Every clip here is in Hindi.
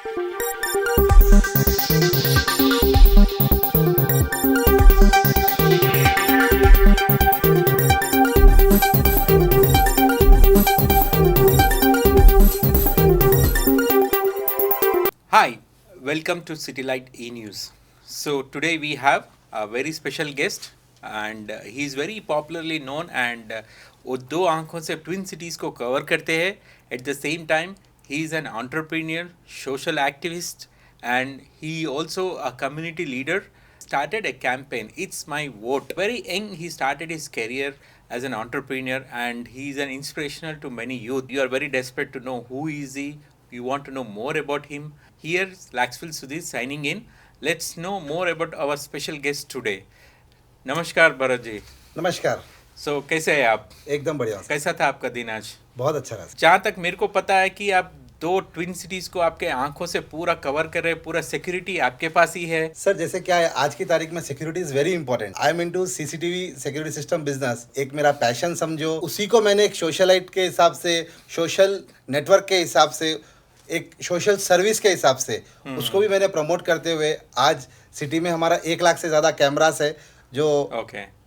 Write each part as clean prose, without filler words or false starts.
Hi, welcome to Citylight E-News. So today we have a very special guest and he is very popularly known and वो दो आंखों से ट्विन सिटीज़ को कवर करते हैं. At the same time, he is an entrepreneur, social activist and he also a community leader. Started a campaign, It's My Vote. Very young, he started his career as an entrepreneur and he is an inspirational to many youth. You are very desperate to know who is he, you want to know more about him. Here, Laxville Sudhir signing in. Let's know more about our special guest today. नमस्कार भरत जी. नमस्कार. सो कैसे हैं आप? एकदम बढ़िया. कैसा था आपका दिन आज? बहुत अच्छा रहा. जहाँ तक मेरे को पता है कि आप दो ट्विन सिटीज को आपके आंखों से पूरा कवर कर रहे हैं, पूरा सिक्योरिटी आपके पास ही है. सर जैसे क्या है, आज की तारीख में security is very important. I am into CCTV security system business. एक मेरा पैशन समझो, उसी को मैंने एक सोशलाइट के हिसाब से, सोशल नेटवर्क के हिसाब से, एक सोशल सर्विस के हिसाब से उसको भी मैंने प्रमोट करते हुए आज सिटी में हमारा 1 लाख से ज़्यादा कैमरास है जो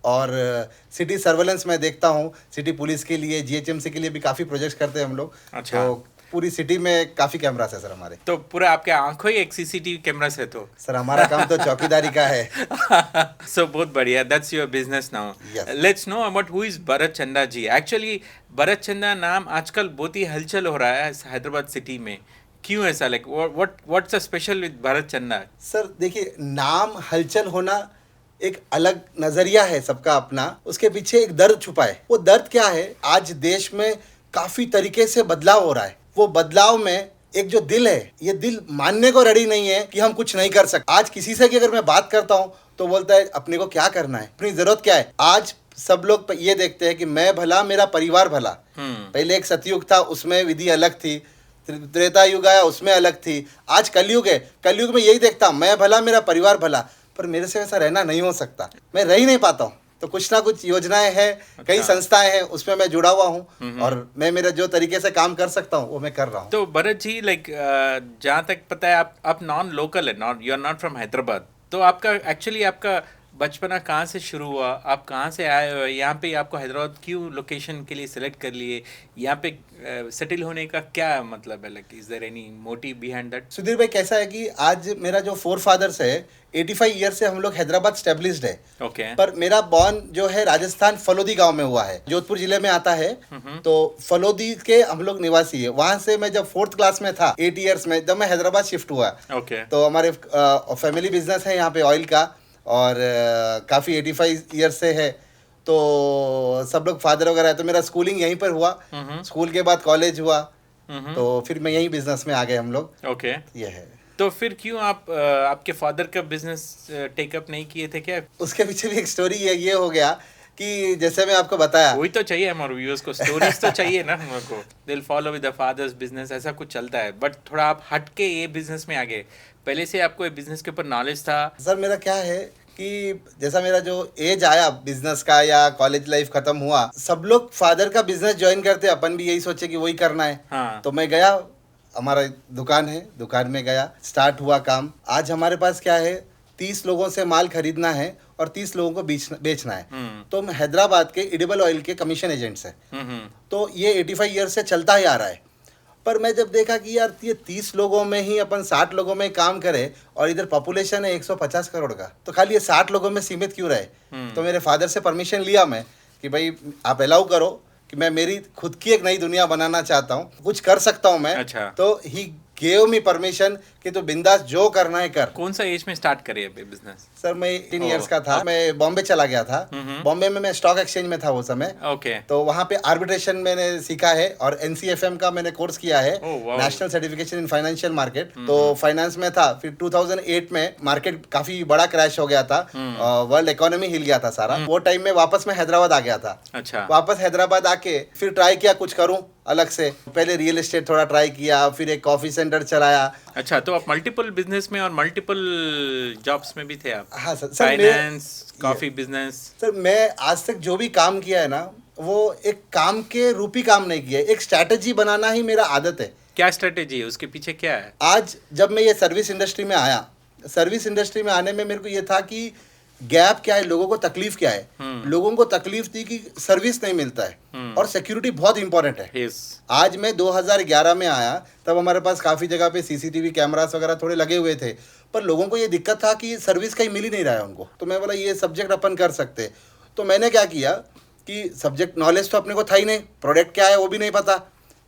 और सिटी सर्वेलेंस में देखता हूँ. सिटी पुलिस के लिए, जीएचएमसी के लिए भी काफ़ी प्रोजेक्ट्स करते हैं हम लोग. अच्छा. तो पूरी सिटी में काफ़ी कैमरास है सर हमारे. तो पूरा आपके आंखों ही एक सीसीटीवी कैमरास है. तो सर हमारा काम तो चौकीदारी का है. सो बहुत बढ़िया. That's your business now. Let's know about who is Bharat Chanda ji. Actually Bharat चंदा नाम आजकल बहुत ही हलचल हो रहा है हैदराबाद सिटी में. क्यों ऐसा? Like what's a special with Bharat चंदा? सर देखिए, नाम हलचल होना एक अलग नजरिया है सबका अपना. उसके पीछे एक दर्द छुपा है. वो दर्द क्या है? आज देश में काफी तरीके से बदलाव हो रहा है. वो बदलाव में एक जो दिल है, ये दिल मानने को रेडी नहीं है कि हम कुछ नहीं कर सकते. आज किसी से अगर मैं बात करता हूँ तो बोलता है अपने को क्या करना है, अपनी जरूरत क्या है. आज सब लोग ये देखते हैं कि मैं भला, मेरा परिवार भला. पहले एक सतयुग था, उसमें विधि अलग थी. त्रेता युग आया, उसमें अलग थी. आज कलयुग है, कलयुग में यही देखता मैं भला, मेरा परिवार भला. पर मेरे से वैसा रहना नहीं हो सकता. मैं रह ही नहीं पाता हूँ. तो कुछ ना कुछ योजनाएं हैं. अच्छा. कई संस्थाएं हैं, उसमें मैं जुड़ा हुआ हूँ और मैं मेरा जो तरीके से काम कर सकता हूँ वो मैं कर रहा हूँ. तो भरत जी, लाइक जहाँ तक पता है आप नॉन लोकल है, not, you are not from Hyderabad. तो आपका एक्चुअली आपका बचपना कहाँ से शुरू हुआ? आप कहाँ से आए हो? यहाँ पे आपको हैदराबाद क्यों लोकेशन के लिए सिलेक्ट कर लिए? यहाँ पे सेटल होने का क्या मतलब है? Like is there any motive behind that? Sudhir भाई, कैसा है कि आज मेरा जो 4 फादर्स है, 85 ईयर से हम लोग हैदराबाद स्टेब्लिश्ड है. ओके. पर मेरा बॉर्न जो है राजस्थान फलोदी गांव में हुआ है, जोधपुर जिले में आता है. तो फलोदी के हम लोग निवासी है. वहां से मैं जब 4th क्लास में था, 8 ईयर्स में, जब मैं हैदराबाद शिफ्ट हुआ. ओके. तो हमारे फैमिली बिजनेस है यहाँ पे ऑयल का और काफ़ी 85 ईयर्स से है. तो सब लोग फादर वगैरह है. तो मेरा स्कूलिंग यहीं पर हुआ. स्कूल के बाद कॉलेज हुआ. तो फिर मैं यहीं बिजनेस में आ गए हम लोग. ओके. ये है. तो फिर क्यों आप आपके फादर का बिजनेस टेकअप नहीं किए थे क्या? उसके पीछे भी एक स्टोरी ये हो गया कि जैसे मैं आपको बताया, वही तो चाहिए हमारे व्यूअर्स को. स्टोरीज तो चाहिए ना हमको. They will follow with the father's business, ऐसा कुछ चलता है. बट थोड़ा आप हट के ये बिजनेस में आ गए. पहले से आपको ये बिजनेस के ऊपर नॉलेज था? सर मेरा क्या है कि जैसा मेरा जो एज आया बिजनेस का या कॉलेज लाइफ खत्म हुआ, सब लोग फादर का बिजनेस ज्वाइन करते, अपन भी यही सोचे कि वही करना है. हाँ. तो मैं गया, हमारा दुकान है, दुकान में गया, स्टार्ट हुआ काम. आज हमारे पास क्या है, 30 लोगों से माल खरीदना है और 30 लोगों को बेचना है. तो हम हैदराबाद के एडिबल ऑयल के कमीशन एजेंट्स हैं. तो ये 85 ईयर से चलता ही आ रहा है. पर मैं जब देखा कि यार ये 30 लोगों में ही अपन 60 लोगों में काम करें और इधर पॉपुलेशन है 150 करोड़ का, तो खाली ये 60 लोगों में सीमित क्यों रहे. तो मेरे फादर से परमिशन लिया मैं कि भाई आप अलाउ करो कि मैं मेरी खुद की एक नई दुनिया बनाना चाहता हूँ, कुछ कर सकता हूँ मैं. अच्छा. तो ही गेव मी परमिशन कि तो बिंदास जो करना है कर. कौन सा एज में स्टार्ट करे बिजनेस? सर मैं 18 इयर्स का था. मैं बॉम्बे चला गया था. बॉम्बे में मैं स्टॉक एक्सचेंज में था वो समय. ओके. तो वहाँ पे आर्बिट्रेशन मैंने सीखा है और NCFM का मैंने कोर्स किया है, national certification in financial market. तो फाइनेंस में था. फिर 2008 में मार्केट काफी बड़ा क्रैश हो गया था, वर्ल्ड इकोनॉमी हिल गया था सारा. वो टाइम में वापस मैं हैदराबाद आ गया था. अच्छा. वापस हैदराबाद आके फिर ट्राई किया कुछ करूँ अलग से. पहले रियल एस्टेट थोड़ा ट्राई किया, फिर एक कॉफी सेंटर चलाया. अच्छा. तो आप मल्टीपल बिजनेस में और मल्टीपल जॉब्स में भी थे आप? हाँ sir. Finance, coffee business. Sir मैं आज तक जो भी काम किया है ना, वो एक काम के रूपी काम नहीं किया है. एक स्ट्रैटेजी बनाना ही मेरा आदत है. क्या स्ट्रेटेजी है, उसके पीछे क्या है? आज जब मैं ये सर्विस इंडस्ट्री में आया, सर्विस इंडस्ट्री में आने में मेरे को ये था कि गैप क्या है, लोगों को तकलीफ क्या है। लोगों को तकलीफ थी कि सर्विस नहीं मिलता है और सिक्योरिटी बहुत इंपॉर्टेंट है। Yes. आज मैं 2011 में आया, तब हमारे पास काफ़ी जगह पे सीसीटीवी कैमरास वगैरह थोड़े लगे हुए थे, पर लोगों को ये दिक्कत था कि सर्विस कहीं मिल ही नहीं रहा है उनको। तो मैं बोला ये सब्जेक्ट अपन कर सकते। तो मैंने क्या किया कि सब्जेक्ट नॉलेज तो अपने को था ही नहीं, प्रोडक्ट क्या है वो भी नहीं पता,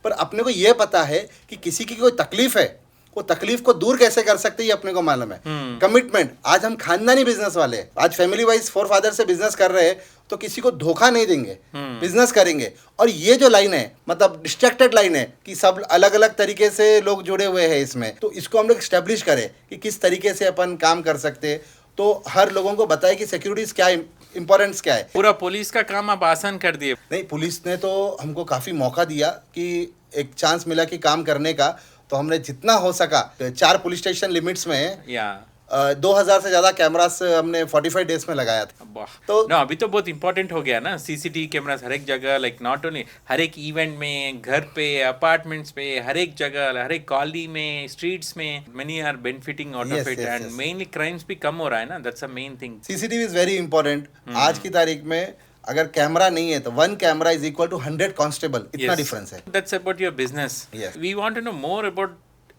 पर अपने को ये पता है कि किसी की कोई तकलीफ है, वो तकलीफ को दूर कैसे कर सकते ये अपने को मालूम है। कमिटमेंट, आज हम खानदानी बिजनेस वाले हैं, आज फैमिली वाइज फोर फादर से बिजनेस कर रहे हैं, तो किसी को धोखा नहीं देंगे, बिजनेस करेंगे। और ये जो लाइन है, मतलब डिस्ट्रैक्टेड लाइन है कि सब अलग अलग तरीके से लोग जुड़े हुए हैं इसमें, तो इसको हम लोग स्टैब्लिश करें कि किस तरीके से अपन काम कर सकते हैं। तो हर लोगों को बताए कि सिक्योरिटीज क्या इंपॉर्टेंस क्या है। पूरा पुलिस का काम आप आसान कर दिए। नहीं, पुलिस ने तो हमको काफ़ी मौका दिया कि एक चांस मिला कि काम करने का, तो हमने जितना हो सका 4 पुलिस स्टेशन लिमिट्स में या 2000 से ज़्यादा कैमरास हमने 45 डेज में लगाया था। तो ना अभी तो बहुत इंपॉर्टेंट हो गया ना सीसीटीवी कैमरास हर एक जगह, लाइक नॉट ओनली हर एक इवेंट में, घर पे, अपार्टमेंट्स पे, हर एक जगह, हर एक कॉलोनी में, स्ट्रीट्स में, many are benefiting out of it and mainly crimes भी कम हो रहा है ना, that's a main thing. CCTV is very important. आज की तारीख में अगर कैमरा नहीं है तो 1 camera is equal to 100 constable, इतना डिफरेंस है। That's about your business. We want to know more about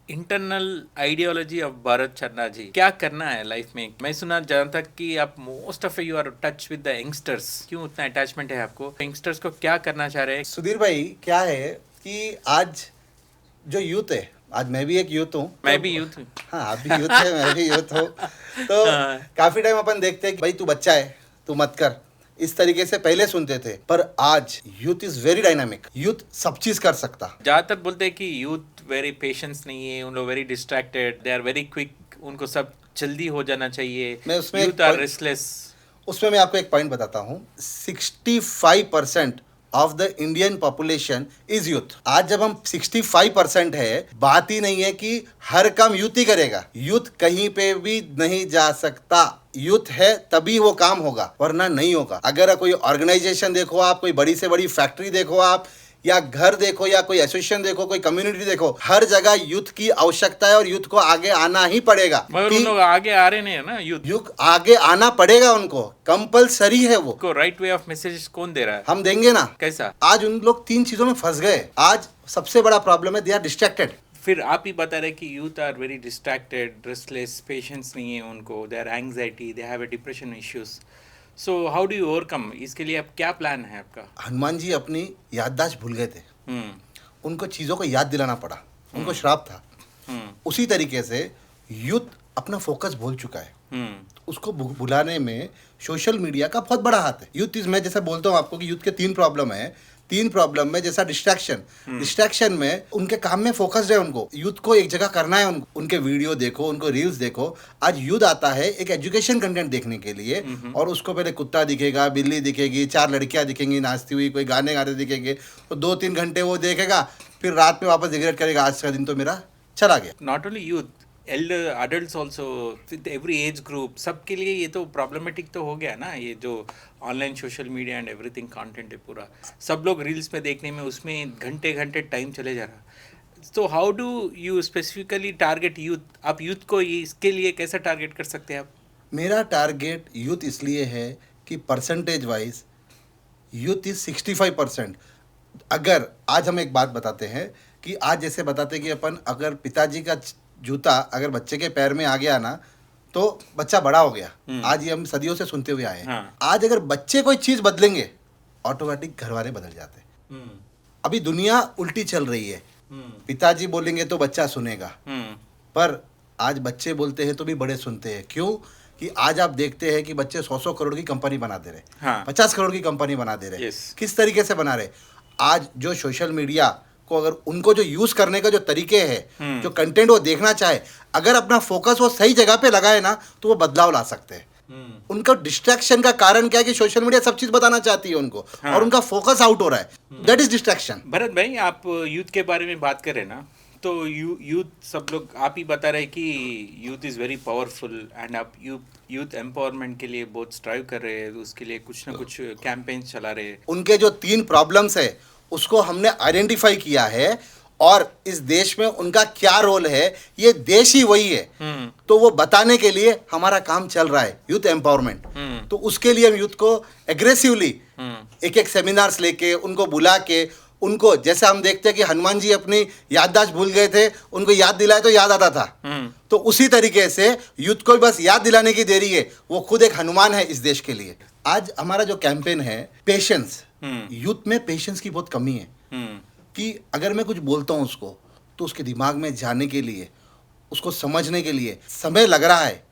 internal ideology of Bharat Sharma ji. क्या करना है लाइफ में? मैं सुना जहाँ तक कि आप most of you are touch with the youngsters, क्यों उतना अटैचमेंट है आपको? यंगस्टर्स को क्या करना चाह रहे हैं? सुधीर भाई, क्या है कि आज जो यूथ है, आज मैं भी एक यूथ हूँ, मैं भी यूथ हूँ। हाँ, आप भी यूथ है, मैं भी यूथ हूँ। तो काफी टाइम अपन देखते हैं कि भाई तू बच्चा है, तू मत कर, इस तरीके से पहले सुनते थे, पर आज youth is very dynamic, youth सब चीज कर सकता। ज्यादातर बोलते हैं कि यूथ वेरी पेशेंस नहीं है, उन लोग very distracted, they are very quick, उनको सब जल्दी हो जाना चाहिए, यूथ आर रेस्टलेस। उसमें मैं आपको एक पॉइंट बताता हूँ, 65% of the Indian population is youth. आज जब हम 65% है, बात ही नहीं है कि हर काम यूथ ही करेगा, यूथ कहीं पे भी नहीं जा सकता। यूथ है तभी वो काम होगा, वरना नहीं होगा। अगर कोई ऑर्गेनाइजेशन देखो आप, कोई बड़ी से बड़ी फैक्ट्री देखो आप, या घर देखो, या कोई एसोसिएशन देखो, कोई कम्युनिटी देखो, हर जगह यूथ की आवश्यकता है और यूथ को आगे आना ही पड़ेगा। मगर उन लोग आगे आ रहे नहीं है ना, यूथ आगे आना पड़ेगा, उनको कंपलसरी है। वो को राइट वे ऑफ मैसेज कौन दे रहा है? हम देंगे ना। कैसा? आज उन लोग 3 चीजों में फंस गए। आज सबसे बड़ा प्रॉब्लम है, दे आर डिस्ट्रैक्टेड। फिर आप ही बता रहे कि youth are very distracted, restless, patience नहीं है उनको, they are anxiety, they have a depression issues. So how do you overcome? इसके लिए अब क्या प्लान है आपका? हनुमान जी अपनी याददाश्त भूल गए थे, उनको चीज़ों को याद दिलाना पड़ा, उनको श्राप था। उसी तरीके से यूथ अपना फोकस भूल चुका है, उसको भुलाने में सोशल मीडिया का बहुत बड़ा हाथ है। यूथ मैं जैसा बोलता हूँ आपको कि यूथ के 3 प्रॉब्लम है। 3 प्रॉब्लम में जैसा डिस्ट्रैक्शन में उनके काम में फोकस्ड है, उनको यूथ को एक जगह करना है, उनके वीडियो देखो, उनको रील्स देखो। आज यूथ आता है एक एजुकेशन कंटेंट देखने के लिए, और उसको पहले कुत्ता दिखेगा, बिल्ली दिखेगी, 4 लड़कियां दिखेंगी नाचती हुई, कोई गाने गाते दिखेंगे, तो 2-3 घंटे वो देखेगा, फिर रात में वापस रिग्रेट करेगा, आज का दिन तो मेरा चला गया। Not only youth, Elder adults also, every age group, सबके लिए ये तो प्रॉब्लमेटिक तो हो गया ना। ये जो online social media and everything content है पूरा, सब लोग रील्स में देखने में, उसमें घंटे घंटे टाइम चले जा रहा। तो how do you specifically target youth? आप यूथ को इसके लिए कैसा टारगेट कर सकते हैं आप? मेरा टारगेट यूथ इसलिए है कि परसेंटेज वाइज यूथ इज 65%। अगर आज हम एक बात बताते हैं कि आज जैसे बताते हैं कि अपन अगर पिताजी का जूता अगर बच्चे के पैर में आ गया ना, तो बच्चा बड़ा हो गया। आज ये हम सदियों से सुनते हुए आए हैं। हाँ। आज अगर बच्चे कोई चीज़ बदलेंगे, ऑटोमेटिक घर वाले बदल जाते हैं। अभी दुनिया उल्टी चल रही है, पिताजी बोलेंगे तो बच्चा सुनेगा, पर आज बच्चे बोलते हैं तो भी बड़े सुनते हैं। क्यों? कि आज आप देखते हैं कि बच्चे 100-100 करोड़ की कंपनी बना दे रहे, हाँ। 50 करोड़ की कंपनी बना दे रहे। Yes. किस तरीके से बना रहे? आज जो सोशल मीडिया को अगर उनको जो यूज करने का जो तरीके हैं, जो कंटेंट वो देखना चाहे, अगर अपना फोकस वो सही जगह पे लगाए ना, तो वो बदलाव ला सकते हैं। उनका डिस्ट्रैक्शन का कारण क्या है कि सोशल मीडिया सब चीज बताना चाहती है उनको, हाँ। और उनका फोकस आउट हो रहा है, दैट इज डिस्ट्रैक्शन। भरत भाई, आप यूथ के बारे में बात करें ना, तो यूथ सब लोग आप ही बता रहे कि youth is very powerful and आप यूथ एम्पावरमेंट के लिए बहुत स्ट्राइव कर रहे हैं, उसके लिए कुछ ना कुछ कैंपेन्स चला रहे हैं। उनके जो 3 प्रॉब्लम्स है उसको हमने आइडेंटिफाई किया है और इस देश में उनका क्या रोल है, ये देश ही वही है। तो वो बताने के लिए हमारा काम चल रहा है, यूथ एम्पावरमेंट। तो उसके लिए हम यूथ को एग्रेसिवली एक एक सेमिनार्स लेके, उनको बुला के, उनको जैसे हम देखते हैं कि हनुमान जी अपनी याददाश्त भूल गए थे, उनको याद दिलाए तो याद आता था, तो उसी तरीके से यूथ को बस याद दिलाने की देरी है। वो खुद एक हनुमान है इस देश के लिए। आज हमारा जो कैंपेन है पेशेंस, यूथ में पेशेंस की बहुत कमी है कि अगर मैं कुछ बोलता हूँ उसको, तो उसके दिमाग में जाने के लिए, उसको समझने के लिए समय लग रहा है।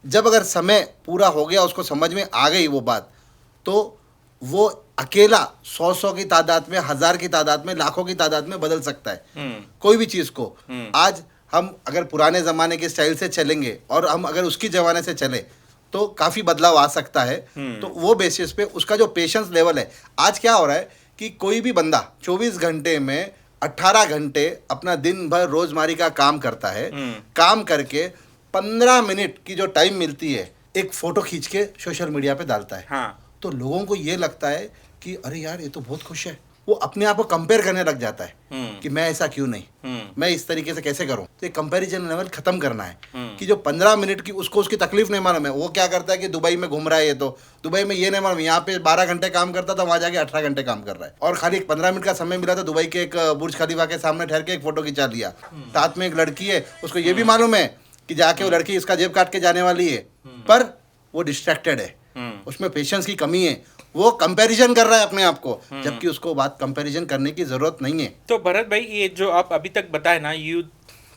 जब अगर समय पूरा हो गया, उसको समझ में आ गई वो बात, तो वो अकेला 100 की तादाद में, 1000 की तादाद में, लाखों की तादाद में बदल सकता है कोई भी चीज़ को। आज हम अगर पुराने ज़माने के स्टाइल से चलेंगे और हम अगर उसकी ज़माने से चले तो काफ़ी बदलाव आ सकता है। तो वो बेसिस पे उसका जो पेशेंस लेवल है, आज क्या हो रहा है कि कोई भी बंदा 24 घंटे में 18 घंटे अपना दिन भर रोजमारी का काम करता है। काम करके 15 मिनट की जो टाइम मिलती है, एक फोटो खींच के सोशल मीडिया पे डालता है। हाँ। तो लोगों को ये लगता है कि अरे यार ये तो बहुत खुश है, वो अपने आप को कंपेयर करने लग जाता है कि मैं ऐसा क्यों नहीं, मैं इस तरीके से कैसे करूं। तो ये कंपैरिजन लेवल खत्म करना है कि जो 15 मिनट की उसको उसकी तकलीफ नहीं मालूम है। वो क्या करता है कि दुबई में घूम रहा है, ये तो दुबई में ये नहीं मालूम, यहाँ पे 12 घंटे काम करता था, वहाँ जाके 18 घंटे काम कर रहा है। और खाली 15 मिनट का समय मिला था, दुबई के एक बुर्ज खलीफा के सामने ठहर के एक फोटो खिंचा लिया। साथ में एक लड़की है, उसको ये भी मालूम है कि जाके वो लड़की इसका जेब काट के जाने वाली है, पर वो डिस्ट्रैक्टेड है, उसमें पेशेंस की कमी है, वो कंपैरिजन कर रहा है अपने आप को, जबकि उसको बात कंपैरिजन करने की जरूरत नहीं है। तो भरत भाई, ये जो आप अभी तक बताए ना, यूथ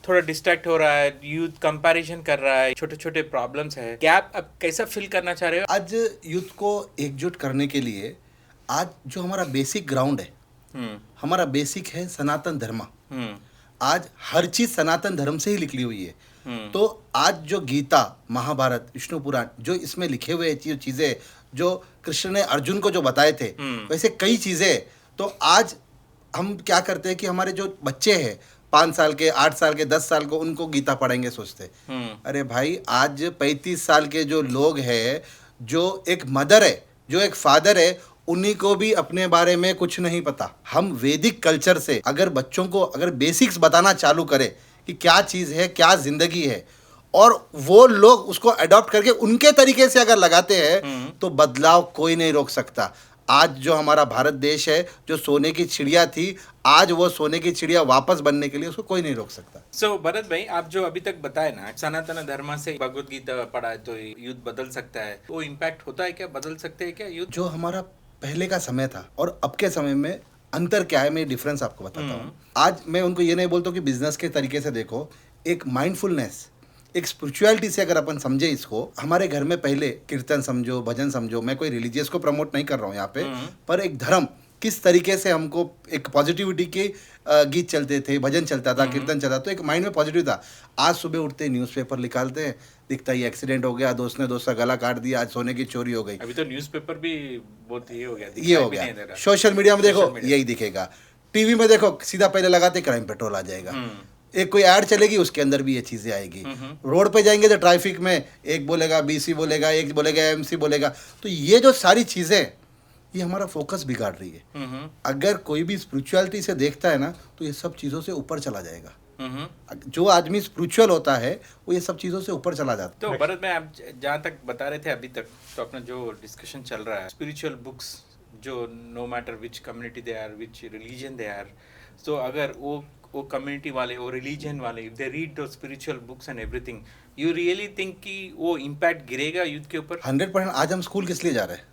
थोड़ा डिस्ट्रैक्ट हो रहा है, यूथ कंपैरिजन कर रहा है, छोटे छोटे प्रॉब्लम्स है, क्या आप अब कैसा फील करना चाह रहे हो? आज यूथ को एकजुट करने के लिए आज जो हमारा बेसिक ग्राउंड है, हमारा बेसिक है सनातन धर्म। आज हर चीज सनातन धर्म से ही लिखी हुई है। तो आज जो गीता, महाभारत, विष्णु पुराण, जो इसमें लिखे हुए चीजें जो कृष्ण ने अर्जुन को जो बताए थे, वैसे कई चीजें। तो आज हम क्या करते हैं कि हमारे जो बच्चे हैं 5 साल के, 8 साल के, 10 साल को, उनको गीता पढ़ेंगे सोचते। अरे भाई, आज 35 साल के जो लोग हैं, जो एक मदर है, जो एक फादर है, उन्हीं को भी अपने बारे में कुछ नहीं पता। हम वैदिक कल्चर से अगर बच्चों को अगर बेसिक्स बताना चालू करें कि क्या चीज़ है, क्या ज़िंदगी है, और वो लोग उसको अडॉप्ट करके उनके तरीके से अगर लगाते हैं, तो बदलाव कोई नहीं रोक सकता। आज जो हमारा भारत देश है, जो सोने की चिड़िया थी, आज वो सोने की चिड़िया वापस बनने के लिए उसको कोई नहीं रोक सकता। सो भरत भाई, आप जो अभी तक बताए ना, सनातन धर्म से भगवत गीता पढ़ा है तो यूथ बदल सकता है, वो इम्पैक्ट होता है क्या? बदल सकते हैं क्या यूथ? जो हमारा पहले का समय था और अब के समय में अंतर क्या है, मैं डिफरेंस आपको बताता हूँ। आज मैं उनको ये नहीं बोलता कि बिजनेस के तरीके से देखो, एक माइंडफुलनेस, एक स्पिरिचुअलिटी से अगर अपन समझे इसको, हमारे घर में पहले कीर्तन समझो, भजन समझो, मैं कोई रिलीजियस को प्रमोट नहीं कर रहा हूँ यहाँ पे, पर एक धर्म किस तरीके से हमको एक पॉजिटिविटी के गीत चलते थे, भजन चलता था, कीर्तन चलता, तो एक माइंड में पॉजिटिव था। आज सुबह उठते न्यूज़पेपर निकालते हैं, दिखता ही एक्सीडेंट हो गया, दोस्त ने दोस्त का गला काट दिया, आज सोने की चोरी हो गई। अभी तो न्यूज़पेपर भी बहुत ये हो गया, सोशल मीडिया में देखो यही दिखेगा, टीवी में देखो सीधा पहले लगाते क्राइम पेट्रोल आ जाएगा, एक कोई ऐड चलेगी उसके अंदर भी ये चीज़ें आएगी। रोड पे जाएंगे तो ट्रैफिक में एक बोलेगा बीसी बोलेगा, एक बोलेगा एमसी बोलेगा। तो ये जो सारी चीज़ें, ये हमारा फोकस बिगाड़ रही है। अगर कोई भी स्पिरिचुअलिटी से देखता है ना, तो ये सब चीज़ों से ऊपर चला जाएगा। जो आदमी स्पिरिचुअल होता है वो ये सब चीज़ों से ऊपर चला जाता है। तो भरत में आप जहाँ तक बता रहे थे अभी तक, तो अपना जो डिस्कशन चल रहा है, स्पिरिचुअल बुक्स जो no matter which community they are, which religion they are, तो अगर वो कम्युनिटी वाले, वो रिलीजन वाले, if they read the spiritual books and everything, you really think कि वो इम्पैक्ट गिरेगा यूथ के ऊपर? 100%। आज हम स्कूल किस लिए जा रहे हैं?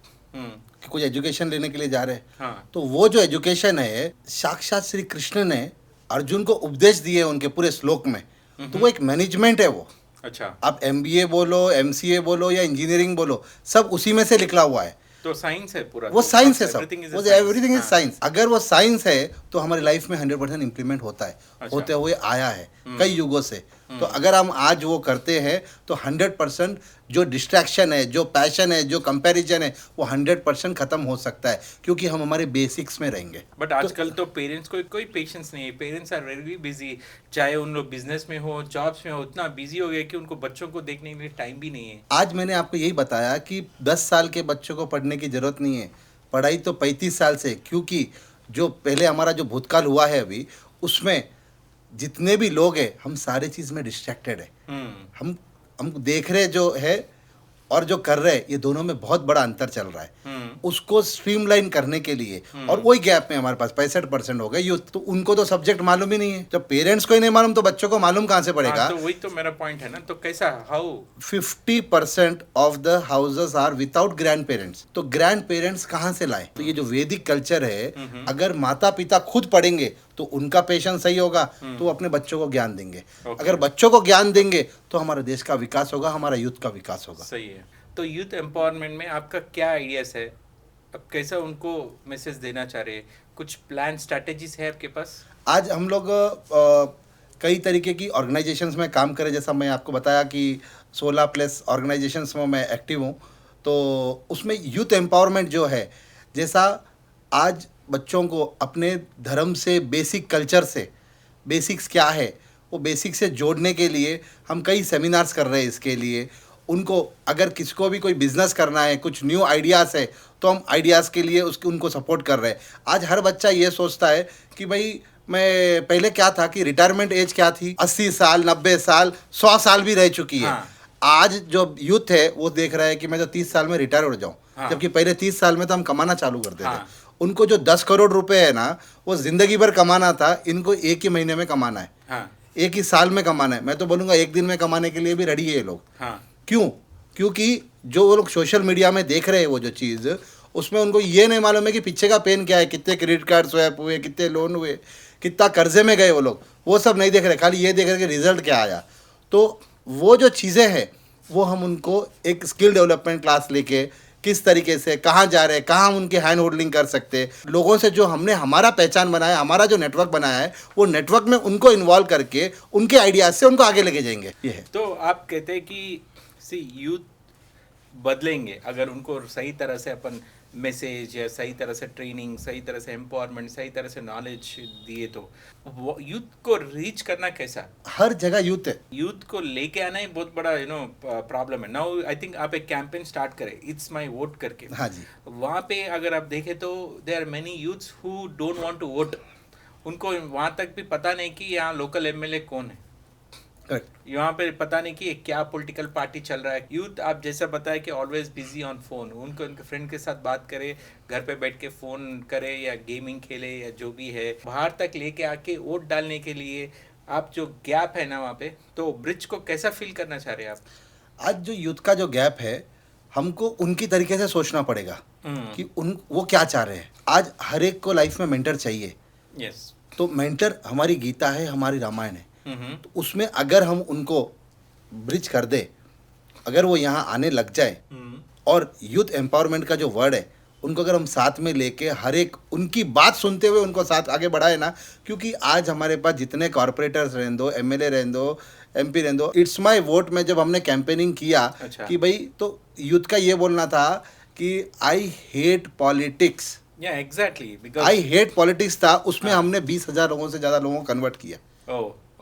कि कुछ एजुकेशन लेने के लिए जा रहे हैं। हाँ। तो वो जो एजुकेशन है, साक्षात श्री कृष्ण ने अर्जुन को उपदेश दिए उनके पूरे श्लोक में, तो वो एक मैनेजमेंट है वो। अच्छा। आप MBA बोलो, MCA बोलो या इंजीनियरिंग बोलो, सब उसी में से निकला हुआ है। तो साइंस है पूरा, वो साइंस है, सब वो एवरीथिंग इज साइंस। अगर वो साइंस है तो हमारी लाइफ में 100% इम्प्लीमेंट होता है। अच्छा। होते हुए आया है कई युगों से। तो अगर हम आज वो करते हैं तो 100% जो डिस्ट्रैक्शन है, जो पैशन है, जो कंपैरिजन है, वो 100% खत्म हो सकता है, क्योंकि हम हमारे बेसिक्स में रहेंगे। बट आजकल तो पेरेंट्स को कोई पेशेंस नहीं है, पेरेंट्स आर वेरी बिजी, चाहे उन लोग बिजनेस में हो, जॉब्स में हो, उतना बिजी हो गए कि उनको बच्चों को देखने के लिए टाइम भी नहीं है। आज मैंने आपको यही बताया कि 10 साल के बच्चों को पढ़ने की जरूरत नहीं है, पढ़ाई तो 35 साल से, क्योंकि जो पहले हमारा जो भूतकाल हुआ है अभी, उसमें जितने भी लोग हैं हम सारे चीज में डिस्ट्रैक्टेड है। हम देख रहे जो है और जो कर रहे हैं ये दोनों में बहुत बड़ा अंतर चल रहा है। उसको स्ट्रीमलाइन करने के लिए और वही गैप में हमारे पास 65% हो गए यूथ, तो उनको तो सब्जेक्ट मालूम ही नहीं है। जब पेरेंट्स को ही नहीं मालूम तो बच्चों को मालूम कहाँ से पड़ेगा? तो वही तो मेरा पॉइंट है ना। तो कैसा, how 50% of the houses are without grandparents. तो ग्रैंड पेरेंट्स कहाँ से लाए? तो ये जो वैदिक कल्चर है, अगर माता पिता खुद पढ़ेंगे तो उनका पेशेंस सही होगा, तो वो अपने बच्चों को ज्ञान देंगे। अगर बच्चों को ज्ञान देंगे तो हमारे देश का विकास होगा, हमारा यूथ का विकास होगा। सही है। तो यूथ एम्पावरमेंट में आपका क्या आइडियाज है? अब कैसा उनको मैसेज देना चाह रहे हैं? कुछ प्लान स्ट्रैटेजीज है आपके पास? आज हम लोग कई तरीके की ऑर्गेनाइजेशंस में काम करें। जैसा मैं आपको बताया कि 16+ ऑर्गेनाइजेशंस में मैं एक्टिव हूँ, तो उसमें यूथ एम्पावरमेंट जो है, जैसा आज बच्चों को अपने धर्म से, बेसिक कल्चर से, बेसिक्स क्या है वो बेसिक से जोड़ने के लिए हम कई सेमिनार्स कर रहे हैं। इसके लिए उनको, अगर किसी को भी कोई बिजनेस करना है, कुछ न्यू आइडियाज़ है, तो हम आइडियाज़ के लिए उसके उनको सपोर्ट कर रहे हैं। आज हर बच्चा ये सोचता है कि भाई मैं पहले क्या था कि रिटायरमेंट एज क्या थी, 80 साल, 90 साल, 100 साल भी रह चुकी है। आज जो यूथ है वो देख रहा है कि मैं तो 30 साल में रिटायर हो जाऊँ, जबकि पहले 30 साल में तो हम कमाना चालू करते थे। उनको जो 10 करोड़ रुपए है ना, वो जिंदगी भर कमाना था, इनको एक ही महीने में कमाना है, एक ही साल में कमाना है। मैं तो बोलूँगा एक दिन में कमाने के लिए भी रेडी है ये लोग। क्यों? क्योंकि जो वो लोग सोशल मीडिया में देख रहे हैं वो जो चीज़, उसमें उनको ये नहीं मालूम है कि पीछे का पेन क्या है, कितने क्रेडिट कार्ड स्वैप हुए, कितने लोन हुए, कितना कर्जे में गए वो लोग, वो सब नहीं देख रहे। खाली ये देख रहे कि रिजल्ट क्या आया। तो वो जो चीज़ें हैं वो हम उनको एक स्किल डेवलपमेंट क्लास लेके किस तरीके से कहाँ जा रहे हैं, कहाँ हम उनके हैंड होल्डिंग कर सकते हैं, लोगों से जो हमने हमारा पहचान बनाया, हमारा जो नेटवर्क बनाया है, वो नेटवर्क में उनको इन्वॉल्व करके उनके आइडियाज से उनको आगे लेके जाएंगे। ये है। तो आप कहते हैं कि यूथ बदलेंगे अगर उनको सही तरह से अपन मैसेज या सही तरह से ट्रेनिंग, सही तरह से एम्पावरमेंट, सही तरह से नॉलेज दिए। तो यूथ को रीच करना कैसा? हर जगह यूथ है, यूथ को लेके आना ही बहुत बड़ा प्रॉब्लम है। नाउ आई थिंक आप एक कैंपेन स्टार्ट करें, इट्स माय वोट करके। हाँ जी। वहाँ पे अगर आप देखें तो there are many youths who don't want to vote. उनको वहाँ तक भी पता नहीं कि यहाँ लोकल एमएलए कौन है, यहाँ पे पता नहीं कि क्या पॉलिटिकल पार्टी चल रहा है। यूथ आप जैसा बताया कि ऑलवेज बिजी ऑन फोन, उनको उनके फ्रेंड के साथ बात करे, घर पे बैठ के फोन करे या गेमिंग खेले या जो भी है, बाहर तक लेके आके वोट डालने के लिए आप जो गैप है ना वहाँ पे, तो ब्रिज को कैसा फील करना चाह रहे हैं आप? आज जो यूथ का जो गैप है, हमको उनकी तरीके से सोचना पड़ेगा कि वो क्या चाह रहे हैं। आज हर एक को लाइफ में मेंटर चाहिए। यस। तो मेंटर हमारी गीता है, हमारी रामायण है। तो उसमें अगर हम उनको ब्रिज कर दे, अगर वो यहाँ आने लग जाए, और यूथ एम्पावरमेंट का जो वर्ड है उनको अगर हम साथ में लेके हर एक उनकी बात सुनते हुए उनको साथ आगे बढ़ाए ना, क्योंकि आज हमारे पास जितने कॉर्पोरेटर्स रहने दो, एमएलए रहने दो, एमपी रहने दो, इट्स माय वोट में जब हमने कैंपेनिंग किया कि भाई, तो यूथ का ये बोलना था कि I hate politics. I hate politics था, उसमें हमने 20,000 लोगों से ज़्यादा लोगों को कन्वर्ट किया।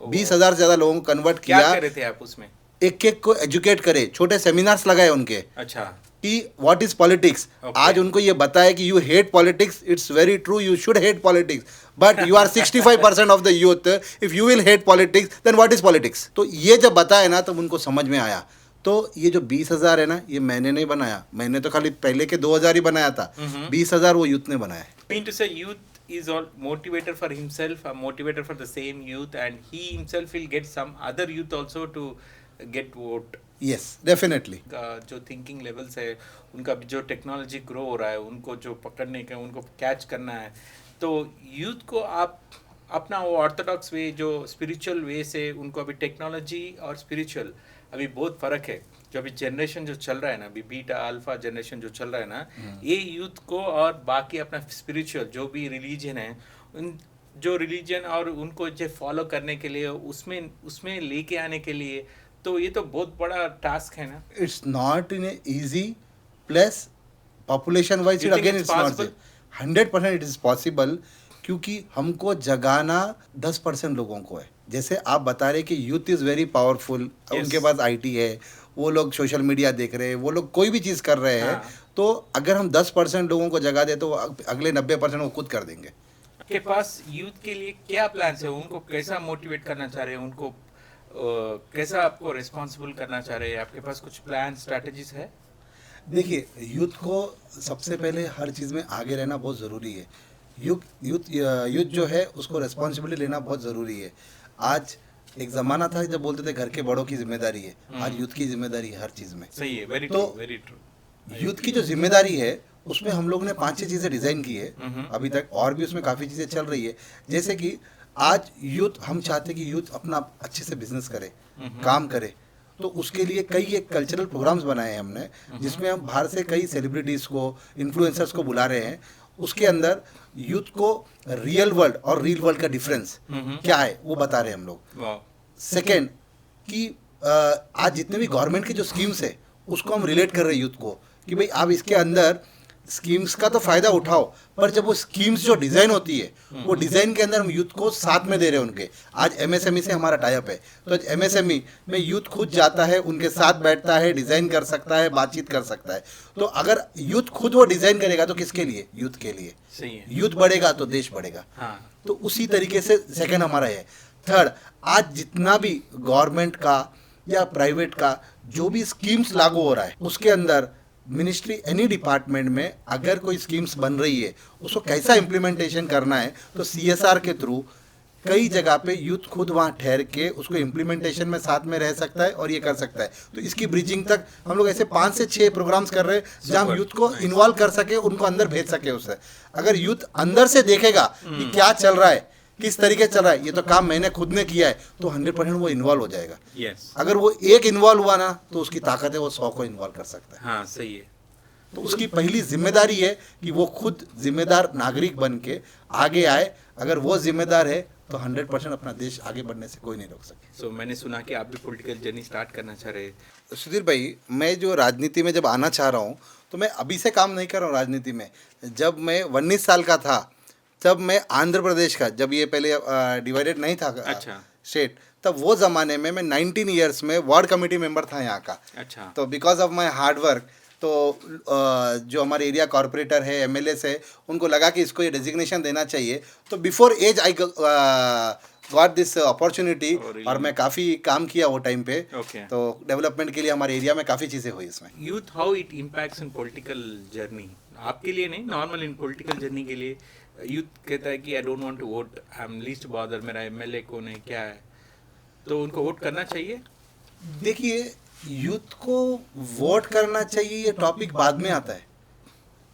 20,000 से ज़्यादा लोगों को कन्वर्ट किया। क्या कर रहे थे आप उसमें? एक एक को एजुकेट करे, छोटे सेमिनार्स लगाए उनके। अच्छा। कि व्हाट इज पॉलिटिक्स। आज उनको ये बताया कि you hate politics, it's very true, you should hate politics, but you are 65% of the youth, if you will hate politics then what is politics. तो ये जब बताया ना तब उनको समझ में आया। तो ये जो 20,000 है ना, ये मैंने नहीं बनाया, मैंने तो खाली पहले के 2,000 ही बनाया था। 20,000 वो यूथ ने बनाया। Mean to say youth is all motivator for himself, a motivator for the same youth, and he himself will get some other youth also to get vote. Yes, definitely. जो थिंकिंग लेवल्स है उनका, जो टेक्नोलॉजी ग्रो हो रहा है, उनको जो पकड़ने का, उनको कैच करना है, तो यूथ को आप अपना वो ऑर्थोडॉक्स वे, जो स्पिरिचुअल वे से, उनको अभी टेक्नोलॉजी और स्पिरिचुअल अभी बहुत फ़र्क है। जो अभी जनरेशन जो चल रहा है ना, अभी बीटा अल्फा जनरेशन जो चल रहा है ना, ये यूथ को और बाकी अपना स्पिरिचुअल जो भी रिलीजन है, उन जो रिलीजन और उनको जो फॉलो करने के लिए, उसमें लेके आने के लिए, तो ये तो बहुत बड़ा टास्क है ना। It's not in easy, plus population wise again it's not 100% it is possible, क्योंकि हमको जगाना 10% लोगों को है। जैसे आप बता रहे कि यूथ इज़ वेरी पावरफुल, उनके पास आईटी है, वो लोग सोशल मीडिया देख रहे हैं, वो लोग कोई भी चीज़ कर रहे हैं। तो अगर हम 10% लोगों को जगा दे तो अगले 90% वो खुद कर देंगे। आपके पास यूथ के लिए क्या प्लान्स है? उनको कैसा मोटिवेट करना चाह रहे हैं? उनको कैसा आपको रिस्पॉन्सिबल करना चाह रहे हैं? आपके पास कुछ प्लान स्ट्रैटेजीज है? देखिए, यूथ को सबसे पहले हर चीज़ में आगे रहना बहुत ज़रूरी है। यूथ जो है उसको रिस्पॉन्सिबिलिटी लेना बहुत ज़रूरी है। आज एक ज़माना था जब बोलते थे घर के बड़ों की जिम्मेदारी है, आज यूथ की जिम्मेदारी है हर चीज़ में। सही है, वेरी तो ट्रू, वेरी ट्रू। यूथ की जो जिम्मेदारी है उसमें हम लोग ने 5-6 चीज़ें डिज़ाइन की है अभी तक, और भी उसमें काफ़ी चीज़ें चल रही है। जैसे कि आज यूथ, हम चाहते हैं कि यूथ अपना अच्छे से बिजनेस करे, काम करे, तो उसके लिए कई एक कल्चरल प्रोग्राम्स बनाए हैं हमने, जिसमें हम बाहर से कई सेलिब्रिटीज़ को, इन्फ्लुएंसर्स को बुला रहे हैं। उसके अंदर यूथ को रियल वर्ल्ड और रील वर्ल्ड का डिफरेंस क्या है वो बता रहे हैं हम लोग। सेकेंड कि आज जितने भी गवर्नमेंट की जो स्कीम्स है उसको हम रिलेट कर रहे हैं यूथ को कि भाई आप इसके अंदर स्कीम्स का तो फायदा उठाओ, पर जब वो स्कीम्स जो डिज़ाइन होती है वो डिज़ाइन के अंदर हम यूथ को साथ में दे रहे हैं उनके। आज एमएसएमई से हमारा टाई अप है, तो एमएसएमई में यूथ खुद जाता है, उनके साथ बैठता है, डिज़ाइन कर सकता है, बातचीत कर सकता है। तो अगर यूथ खुद वो डिज़ाइन करेगा तो किसके लिए? यूथ के लिए। सही है। यूथ बढ़ेगा तो देश बढ़ेगा। हाँ। तो उसी तरीके से सेकेंड हमारा है। थर्ड, आज जितना भी गवर्नमेंट का या प्राइवेट का जो भी स्कीम्स लागू हो रहा है उसके अंदर मिनिस्ट्री, एनी डिपार्टमेंट में अगर कोई स्कीम्स बन रही है उसको कैसा इम्प्लीमेंटेशन करना है, तो सीएसआर के थ्रू कई जगह पे यूथ खुद वहाँ ठहर के उसको इम्प्लीमेंटेशन में साथ में रह सकता है और ये कर सकता है। तो इसकी ब्रिजिंग तक हम लोग ऐसे 5 से 6 प्रोग्राम्स कर रहे हैं जहाँ हम यूथ को इन्वॉल्व कर सके, उनको अंदर भेज सके। उससे अगर यूथ अंदर से देखेगा कि क्या चल रहा है, किस तरीके चल रहा है, ये तो काम मैंने खुद ने किया है, तो 100% वो इन्वॉल्व हो जाएगा। yes. अगर वो एक इन्वॉल्व हुआ ना तो उसकी ताकत है वो 100 को इन्वॉल्व कर सकता है। हाँ, सही है। तो उसकी पहली जिम्मेदारी है कि वो खुद जिम्मेदार नागरिक बन के आगे आए। अगर वो जिम्मेदार है तो 100% अपना देश आगे बढ़ने से कोई नहीं रोक सके। सो मैंने सुना कि आप भी पॉलिटिकल जर्नी स्टार्ट करना चाह रहे हैं। सुधीर भाई, मैं जो राजनीति में जब आना चाह रहा हूँ तो मैं अभी से काम नहीं कर रहा हूँ राजनीति में। जब मैं 19 साल का था तब मैं आंध्र प्रदेश का, जब ये पहले डिवाइडेड नहीं था अच्छा स्टेट, तब वो ज़माने में मैं 19 ईयर्स में वार्ड कमेटी मेंबर था यहाँ का। अच्छा। तो because of my hard work, तो जो हमारे एरिया कॉरपोरेटर है, एमएलएस है, उनको लगा कि इसको ये डेजिग्नेशन देना चाहिए। तो before as I got this opportunity, और मैं काफ़ी काम किया वो टाइम पे। तो डेवलपमेंट के लिए हमारे एरिया में काफ़ी चीज़ें हुई इसमें। Youth how it impacts in political journey, आपके लिए नहीं, नॉर्मल इन पॉलिटिकल जर्नी के लिए यूथ कहता है कि I don't want to vote, I am least bother, मेरा एमएलए कौन है, क्या है, तो उनको वोट करना चाहिए? देखिए, यूथ को वोट करना चाहिए ये टॉपिक बाद में आता है।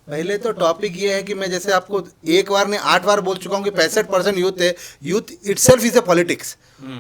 पहले तो टॉपिक ये है कि मैं जैसे आपको एक बार ने 8 बार बोल चुका हूँ कि 65% यूथ है। Youth itself is a politics,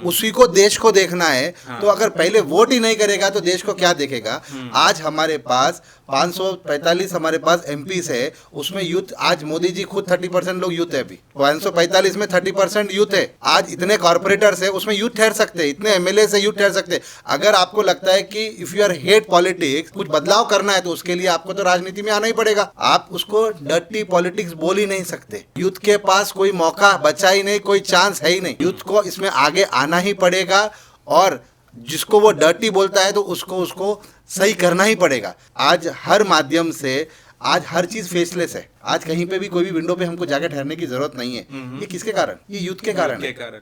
उसी को देश को देखना है। तो अगर पहले वोट ही नहीं करेगा तो देश को क्या देखेगा? आज हमारे पास 545 हमारे पास एमपीस है, उसमें यूथ, आज मोदी जी खुद 30% लोग यूथ है। अभी 545 में 30% यूथ है। आज इतने कॉर्पोरेटर्स है उसमें यूथ ठहर सकते हैं, इतने एमएलए से यूथ ठहर सकते हैं। अगर आपको लगता है कि if you are hate politics, कुछ बदलाव करना है, तो उसके लिए आपको तो राजनीति में आना ही पड़ेगा। आप उसको डर्टी पॉलिटिक्स बोल ही नहीं सकते। यूथ के पास कोई मौका बचा ही नहीं, कोई चांस है ही नहीं। यूथ को इसमें आगे आना ही पड़ेगा, और जिसको वो डर्टी बोलता है तो उसको सही करना ही पड़ेगा। आज हर माध्यम से, आज हर चीज फेसलेस है। आज कहीं पे भी कोई भी विंडो पे हमको जाके ठहरने की जरूरत नहीं है। ये किसके कारण? ये यूथ के कारण है।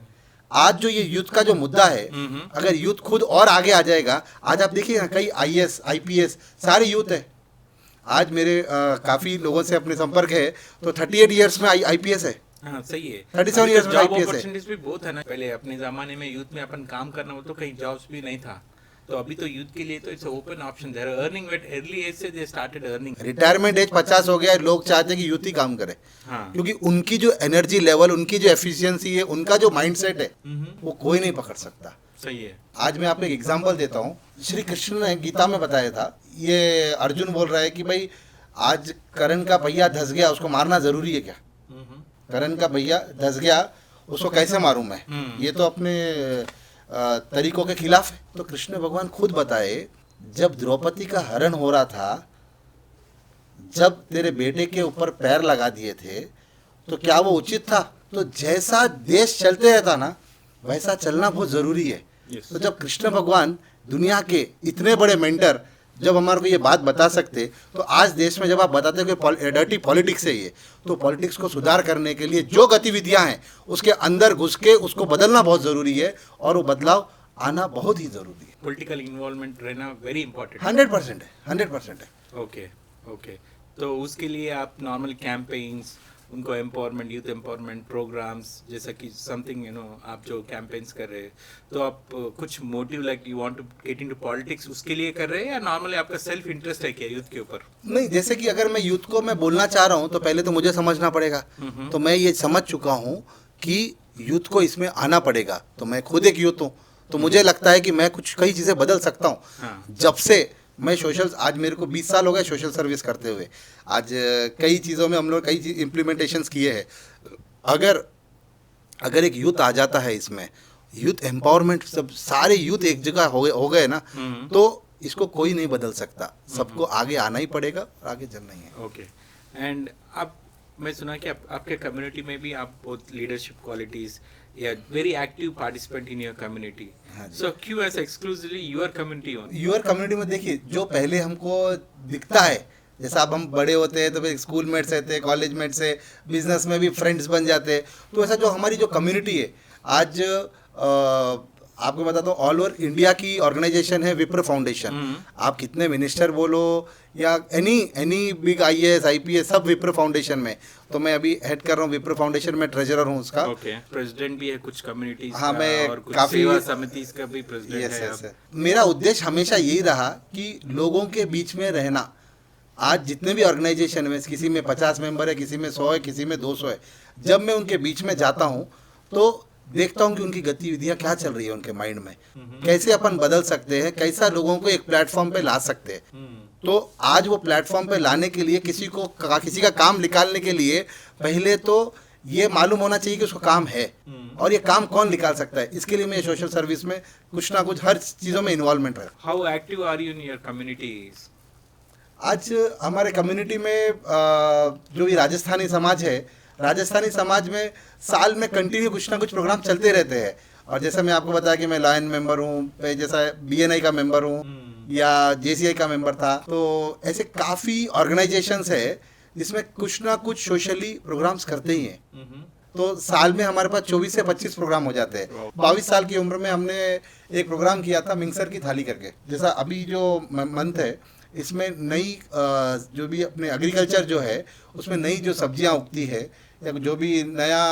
आज जो ये यूथ का जो मुद्दा है, अगर यूथ खुद और आगे आ जाएगा, आज आप देखिए कई आईएएस, आईपीएस सारे यूथ है। आज मेरे काफी लोगों से अपने संपर्क है, तो 38 ईयर्स में आईपीएस है। हाँ, सही है। 37 ईयर्स में जॉब आईपीएस है। अपॉर्चुनिटीज भी बहुत है ना। पहले अपने जमाने में यूथ में अपन काम करना हो तो कहीं जॉब्स भी नहीं था, तो अभी तो यूथ के लिए तो it's open option, there are earning at early age से they started earning. Retirement age 50 हो गया है, लोग चाहते हैं कि यूथ ही काम करे। हाँ। क्योंकि उनकी जो एनर्जी लेवल, उनकी जो एफिशिएंसी है, उनका जो माइंडसेट है, वो कोई नहीं पकड़ सकता। सही है। आज मैं आपको एक एग्जांपल देता हूँ। श्री कृष्ण ने गीता में बताया था, ये अर्जुन बोल रहा है कि भाई आज करण का भैया धस गया, उसको मारना जरूरी है क्या? करण का भैया धस गया, उसको कैसे मारूं मैं? ये तो अपने तरीकों के खिलाफ है। तो कृष्ण भगवान खुद बताए, जब द्रौपदी का हरण हो रहा था, जब तेरे बेटे के ऊपर पैर लगा दिए थे, तो क्या वो उचित था? तो जैसा देश चलते रहता ना, वैसा चलना बहुत जरूरी है। तो जब कृष्ण भगवान दुनिया के इतने बड़े मेंटर, जब हमारे को ये बात बता सकते, तो आज देश में जब आप बताते हो कि डर्टी पॉलिटिक्स है ये, तो पॉलिटिक्स को सुधार करने के लिए जो गतिविधियां हैं उसके अंदर घुस के उसको बदलना बहुत ज़रूरी है, और वो बदलाव आना बहुत ही ज़रूरी है। पॉलिटिकल इन्वॉल्वमेंट रहना वेरी इंपॉर्टेंट 100% है, 100% है। ओके ओके, तो उसके लिए आप नॉर्मल कैंपेन्स, उनको एम्पावरमेंट, यूथ एम्पावरमेंट प्रोग्राम्स, जैसा कि समथिंग आप जो कैंपेन्स कर रहे हैं, तो आप कुछ motive like you want to get into politics उसके लिए कर रहे हैं, या नॉर्मली आपका सेल्फ इंटरेस्ट है क्या यूथ के ऊपर? नहीं, जैसे कि अगर मैं यूथ को मैं बोलना चाह रहा हूँ तो पहले तो मुझे समझना पड़ेगा। तो मैं ये समझ चुका हूँ कि यूथ को इसमें आना पड़ेगा। तो मैं खुद एक यूथ हूँ, तो मुझे लगता है कि मैं कुछ कई चीज़ें बदल सकता हूँ। हाँ। जब से मैं सोशल, आज मेरे को 20 साल हो गए सोशल सर्विस करते हुए। आज कई चीज़ों में हम लोग कई इम्प्लीमेंटेशंस किए हैं। अगर एक यूथ आ जाता है इसमें, यूथ एम्पावरमेंट, सब सारे यूथ एक जगह हो गए ना, तो इसको कोई नहीं बदल सकता। सबको आगे आना ही पड़ेगा, आगे चलना ही है। ओके, एंड आप, मैं सुना कि आपके कम्युनिटी में भी आप बहुत लीडरशिप क्वालिटीज या very active participant in your community, so क्यों ऐसा exclusively your community only? Your community में देखिए, जो पहले हमको दिखता है, जैसा अब हम बड़े होते हैं तो फिर स्कूल मेट्स रहते हैं, कॉलेज मेट्स है, बिजनेस में भी फ्रेंड्स बन जाते हैं, तो ऐसा जो हमारी जो कम्युनिटी है आज, आपको बताता हूँ, ऑल ओवर इंडिया की ऑर्गेनाइजेशन है विप्र फाउंडेशन। आप कितने मिनिस्टर बोलो या एनी बिग IAS IPS, सब विप्र फाउंडेशन में। तो मैं अभी हेड कर रहा हूँ विप्र फाउंडेशन में, ट्रेजरर हूँ उसका। ओके, प्रेसिडेंट भी है कुछ कम्युनिटीज हाँ, का, मैं और कुछ काफी सेवा समितिस का भी प्रेसिडेंट है आप। मेरा उद्देश्य हमेशा यही रहा कि लोगों के बीच में रहना। आज जितने भी ऑर्गेनाइजेशन में, किसी में 50 मेंबर है, किसी में 100 है, किसी में 200 है, जब मैं उनके बीच में जाता हूँ तो देखता हूँ कि उनकी गतिविधियाँ क्या चल रही है उनके माइंड में, कैसे अपन बदल सकते हैं, कैसा लोगों को एक प्लेटफॉर्म पे ला सकते हैं। तो आज वो प्लेटफॉर्म पे लाने के लिए किसी का काम निकालने के लिए पहले तो ये मालूम होना चाहिए कि उसको काम है, और ये काम कौन निकाल सकता है। इसके लिए मैं सोशल सर्विस में कुछ ना कुछ हर चीज़ों में इन्वॉल्वमेंट रहा। How active are you in your communities? आज हमारे कम्युनिटी में जो ये राजस्थानी समाज है, राजस्थानी समाज में साल में कंटिन्यू कुछ ना कुछ प्रोग्राम चलते रहते हैं। और जैसा मैं आपको बताया कि मैं लायन मेंबर हूँ, जैसा BNI का मेंबर हूँ या JCI का मेंबर था, तो ऐसे काफ़ी ऑर्गेनाइजेशंस है जिसमें कुछ ना कुछ सोशली प्रोग्राम्स करते ही हैं। तो साल में हमारे पास 24 से 25 प्रोग्राम हो जाते हैं। 22 साल की उम्र में हमने एक प्रोग्राम किया था मिंगसर की थाली करके। जैसा अभी जो मंथ है, इसमें नई जो भी अपने एग्रीकल्चर जो है उसमें नई जो सब्जियां उगती है या जो भी नया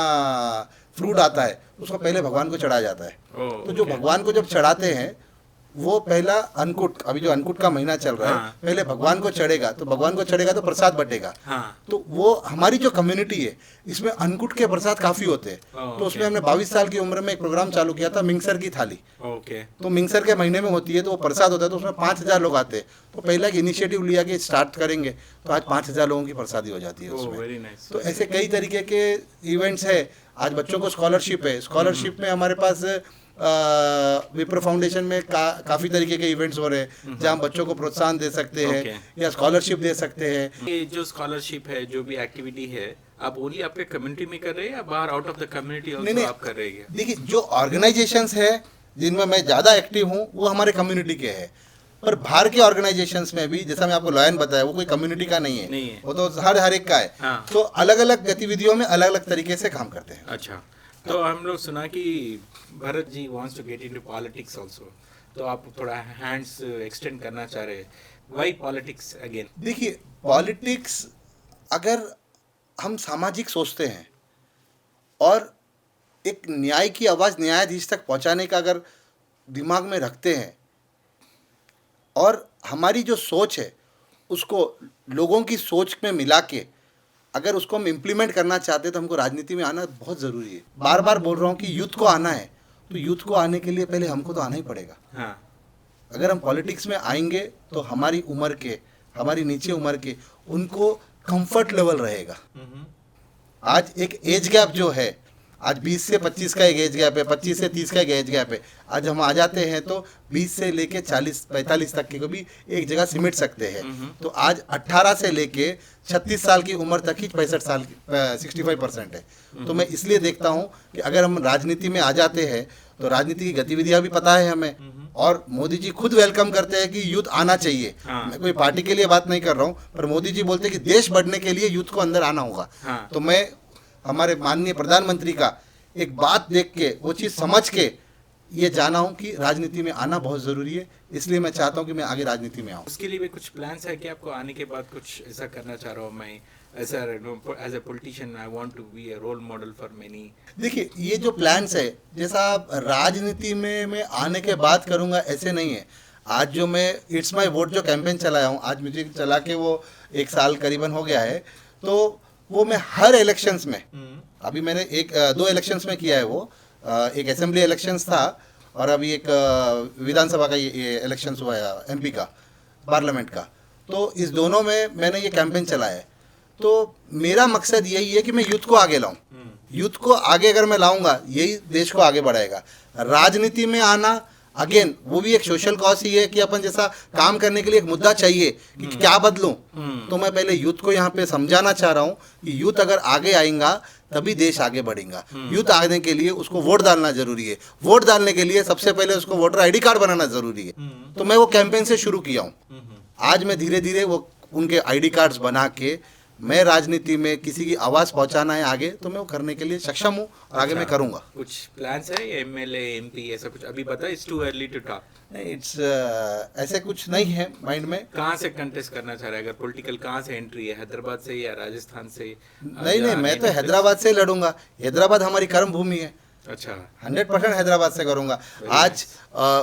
फ्रूट आता है, उसको पहले भगवान को चढ़ाया जाता है। तो जो भगवान को जब चढ़ाते हैं, वो पहला अन्नकूट, अभी जो अन्नकूट का महीना चल रहा है, पहले भगवान को चढ़ेगा, तो भगवान को चढ़ेगा तो प्रसाद बटेगा। तो वो हमारी जो कम्युनिटी है, इसमें अन्नकूट के प्रसाद काफी होते हैं। तो उसमें हमने 22 साल की उम्र में एक प्रोग्राम चालू किया था, मिंगसर की थाली। तो मिंगसर के महीने में होती है, तो वो प्रसाद होता है, तो उसमें 5000 लोग आते हैं। तो पहला एक इनिशिएटिव लिया कि स्टार्ट करेंगे, तो आज 5000 लोगों की प्रसादी हो जाती है उसमें। तो ऐसे कई तरीके के इवेंट्स है। आज बच्चों को स्कॉलरशिप है, स्कॉलरशिप में हमारे पास विप्र फाउंडेशन में काफ़ी तरीके के इवेंट्स हो रहे हैं जहाँ बच्चों को प्रोत्साहन दे सकते हैं या स्कॉलरशिप दे सकते हैं। ये जो स्कॉलरशिप है, जो भी एक्टिविटी है, आप ओनली आपके कम्युनिटी में कर रहे हैं या बाहर out of the community also आप कर रहे हैं? देखिए, जो ऑर्गेनाइजेशंस है जिनमें मैं ज़्यादा एक्टिव हूँ वो हमारे कम्युनिटी के हैं, पर बाहर के ऑर्गेनाइजेशंस में भी, जैसा मैं आपको लॉयन बताया, वो कोई कम्युनिटी का नहीं है, वो तो हर एक का है। तो अलग अलग गतिविधियों में अलग अलग तरीके से काम करते हैं। अच्छा, तो हम लोग सुना कि Bharat ji wants to get into politics also, तो आप थोड़ा हैंड्स एक्सटेंड करना चाह रहे हैं। Why politics again? देखिए, पॉलिटिक्स, अगर हम सामाजिक सोचते हैं और एक न्याय की आवाज़ न्यायाधीश तक पहुंचाने का अगर दिमाग में रखते हैं, और हमारी जो सोच है उसको लोगों की सोच में मिला के अगर उसको हम इम्प्लीमेंट करना चाहते हैं, तो हमको राजनीति में आना बहुत ज़रूरी है। बार बार बोल रहा हूँ कि यूथ को आना है, तो यूथ को आने के लिए पहले हमको तो आना ही पड़ेगा। अगर हम पॉलिटिक्स में आएंगे तो हमारी उम्र के, हमारी नीचे उम्र के, उनको कंफर्ट लेवल रहेगा। आज एक एज गैप जो है, आज 20 से 25 का एक एज गैप है, 25 से 30 का एक एज गैप है। आज हम आ जाते हैं तो 20 से लेके 40-45 तक के को भी एक जगह सिमट सकते हैं। तो आज 18 से लेके 36 साल की उम्र तक ही 65 साल 65% है। तो मैं इसलिए देखता हूँ कि अगर हम राजनीति में आ जाते हैं तो राजनीति की गतिविधियाँ भी पता है हमें, और मोदी जी खुद वेलकम करते हैं कि यूथ आना चाहिए। मैं कोई पार्टी के लिए बात नहीं कर रहा हूँ, पर मोदी जी बोलते हैं कि देश बढ़ने के लिए यूथ को अंदर आना होगा। तो मैं हमारे माननीय प्रधानमंत्री का एक बात देख के, वो चीज़ समझ के ये जाना हूँ कि राजनीति में आना बहुत ज़रूरी है, इसलिए मैं चाहता हूँ कि मैं आगे राजनीति में आऊँ। उसके लिए भी कुछ प्लान्स है कि आपको आने के बाद कुछ ऐसा करना चाह रहा हूँ मैं, ऐसा as a politician I want to be a role model for many? देखिए, ये जो प्लान्स है, जैसा राजनीति में मैं आने के बाद करूँगा ऐसे नहीं है। आज जो मैं इट्स माय वोट जो कैंपेन चलाया हूँ, आज मुझे चला के वो 1 साल करीबन हो गया है, तो वो मैं हर इलेक्शंस में, अभी मैंने 2 इलेक्शंस में किया है वो, एक असेंबली इलेक्शंस था और अभी एक विधानसभा का ये इलेक्शंस हुआ है, एमपी का, पार्लियामेंट का। तो इस दोनों में मैंने ये कैंपेन चलाया है। तो मेरा मकसद यही है कि मैं यूथ को आगे लाऊं। यूथ को आगे अगर मैं लाऊंगा, यही देश को आगे बढ़ाएगा। राजनीति में आना अगेन वो भी एक सोशल कॉज ही है कि अपन जैसा काम करने के लिए एक मुद्दा चाहिए कि क्या बदलूं। तो मैं पहले यूथ को यहाँ पे समझाना चाह रहा हूँ कि यूथ अगर आगे आएगा तभी देश आगे बढ़ेगा। यूथ आने के लिए उसको वोट डालना जरूरी है। वोट डालने के लिए सबसे पहले उसको वोटर आईडी कार्ड बनाना जरूरी है। तो मैं वो कैंपेन से शुरू किया हूँ। आज मैं धीरे धीरे वो उनके आईडी कार्ड्स बना के, मैं राजनीति में किसी की आवाज़ पहुंचाना है आगे, तो मैं वो करने के लिए सक्षम हूँ और आगे मैं करूँगा। कुछ प्लान्स है एमएलए एमपी ऐसा कुछ अभी पता? It's too early to talk. It's ऐसे कुछ नहीं है माइंड में। कहाँ से कंटेस्ट करना चाह रहा है? अगर पॉलिटिकल कहाँ से एंट्री है, हैदराबाद से या राजस्थान से? नहीं, मैं तो हैदराबाद से लड़ूंगा। हैदराबाद हमारी कर्म भूमि है। अच्छा, 100% हैदराबाद से करूँगा। आज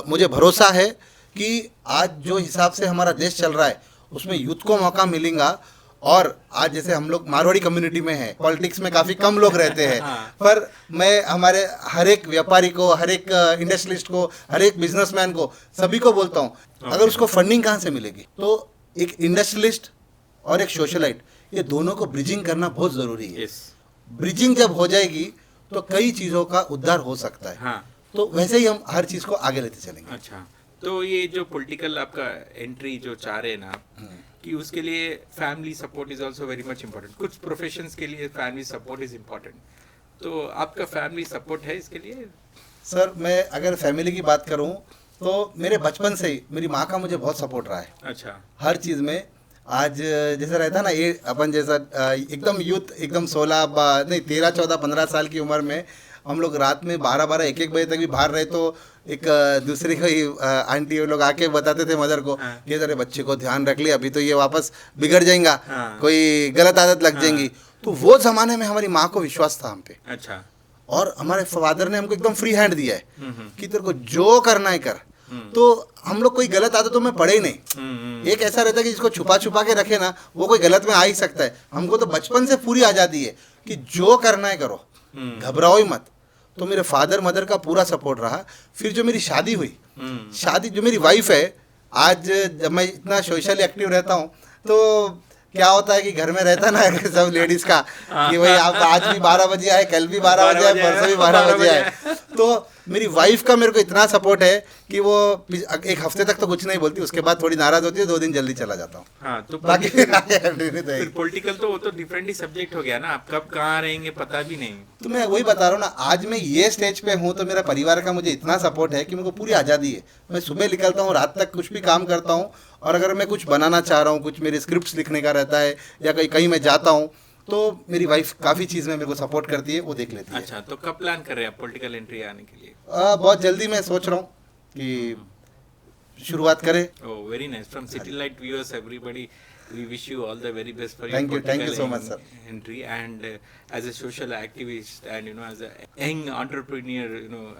मुझे भरोसा है कि आज जो हिसाब से हमारा देश चल रहा है उसमें यूथ को मौका मिलेगा। और आज जैसे हम लोग मारवाड़ी कम्युनिटी में हैं, पॉलिटिक्स में काफ़ी कम लोग रहते हैं, पर मैं हमारे हर एक व्यापारी को, हर एक इंडस्ट्रियलिस्ट को, हर एक बिजनेसमैन को, सभी को बोलता हूँ, अगर उसको फंडिंग कहाँ से मिलेगी, तो एक इंडस्ट्रियलिस्ट और एक सोशलाइट, ये दोनों को ब्रिजिंग करना बहुत ज़रूरी है। ब्रिजिंग जब हो जाएगी तो कई चीज़ों का उद्धार हो सकता है। तो वैसे ही हम हर चीज़ को आगे लेते चलेंगे। अच्छा, तो ये जो पॉलिटिकल आपका एंट्री जो चाह रहे हैं ना, कि उसके लिए family support is also very much important. कुछ प्रोफेशंस के लिए फैमिली सपोर्ट इज इम्पोर्टेंट, तो आपका फैमिली सपोर्ट है इसके लिए? सर, मैं अगर फैमिली की बात करूं तो मेरे बचपन से ही मेरी माँ का मुझे बहुत सपोर्ट रहा है। अच्छा, हर चीज़ में। आज जैसा रहता ना, ये अपन जैसा एकदम यूथ, एकदम 13, 14, 15 साल की उम्र में हम लोग रात में 12, 1 बजे तक भी बाहर रहे, तो एक दूसरी कोई आंटी वो लोग आके बताते थे मदर को कि तेरे बच्चे को ध्यान रख ले, अभी तो ये वापस बिगड़ जाएगा, कोई गलत आदत लग जाएंगी। तो वो ज़माने में हमारी माँ को विश्वास था हम पे। अच्छा, और हमारे फादर ने हमको एकदम फ्री हैंड दिया है कि तेरे को जो करना है कर। तो हम लोग कोई गलत आदतों में पड़े ही नहीं। एक ऐसा रहता है कि जिसको छुपा छुपा के रखे ना, वो कोई गलत में आ ही सकता है। हमको तो बचपन से पूरी आज़ादी है कि जो करना है करो, घबराओ ही मत। तो मेरे फादर मदर का पूरा सपोर्ट रहा। फिर जो मेरी शादी हुई, शादी जो मेरी वाइफ है, आज जब मैं इतना सोशल एक्टिव रहता हूँ तो क्या होता है कि घर में रहता ना सब लेडीज का कि भाई आप आज भी 12 बजे आए, कल भी 12 बजे आए, परसों भी 12 बजे आए। तो मेरी वाइफ का मेरे को इतना सपोर्ट है कि वो 1 हफ्ते तक तो कुछ नहीं बोलती, उसके बाद थोड़ी नाराज होती है, 2 दिन जल्दी चला जाता हूँ। हाँ, तो बाकी फिर पॉलिटिकल तो वो तो डिफरेंट ही सब्जेक्ट हो गया ना, आप कब कहाँ रहेंगे पता भी नहीं। तो मैं वही बता रहा हूँ ना, आज मैं ये स्टेज पे हूँ तो मेरा परिवार का मुझे इतना सपोर्ट है कि मेरे को पूरी आज़ादी है। मैं सुबह निकलता हूँ, रात तक कुछ भी काम करता हूँ, और अगर मैं कुछ बनाना चाह रहा हूँ, कुछ मेरे स्क्रिप्ट्स लिखने का रहता है या कहीं मैं जाता हूँ, तो मेरी वाइफ काफ़ी चीज़ में मेरे को सपोर्ट करती है, वो देख लेती है। अच्छा, तो कब प्लान कर रहे हैं पॉलिटिकल एंट्री आने के लिए? बहुत जल्दी मैं सोच रहा हूँ कि शुरुआत करें। Oh, very nice. From City Light viewers everybody, we wish you all the very best for thank your you so much sir entry, and as a social activist and as a young entrepreneur,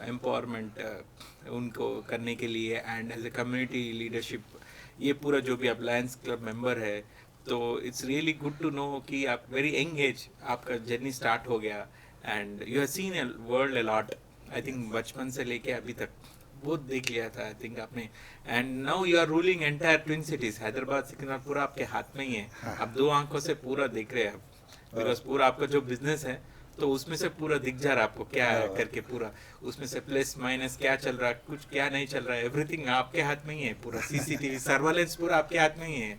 empowerment उनको करने के लिए, and as a community leadership, ये पूरा जो भी आप लायंस क्लब मेंबर है, तो it's really good to know कि आप वेरी यंग एज आपका जर्नी स्टार्ट हो गया, and you have seen a world a lot. I think बचपन से लेके अभी तक बहुत देख लिया था आई थिंक आपने, and now you are ruling entire twin cities, Hyderabad Secunderabad पूरा आपके हाथ में ही है। आप 2 आंखों से पूरा देख रहे हैं आप, बिकॉज पूरा आपका जो बिजनेस है तो उसमें से पूरा दिख जा रहा है आपको क्या करके, पूरा उसमें से प्लस माइनस क्या चल रहा है, कुछ क्या नहीं चल रहा है, एवरीथिंग आपके हाथ में ही है। पूरा सीसीटीवी सर्वेलेंस पूरा आपके हाथ में ही है।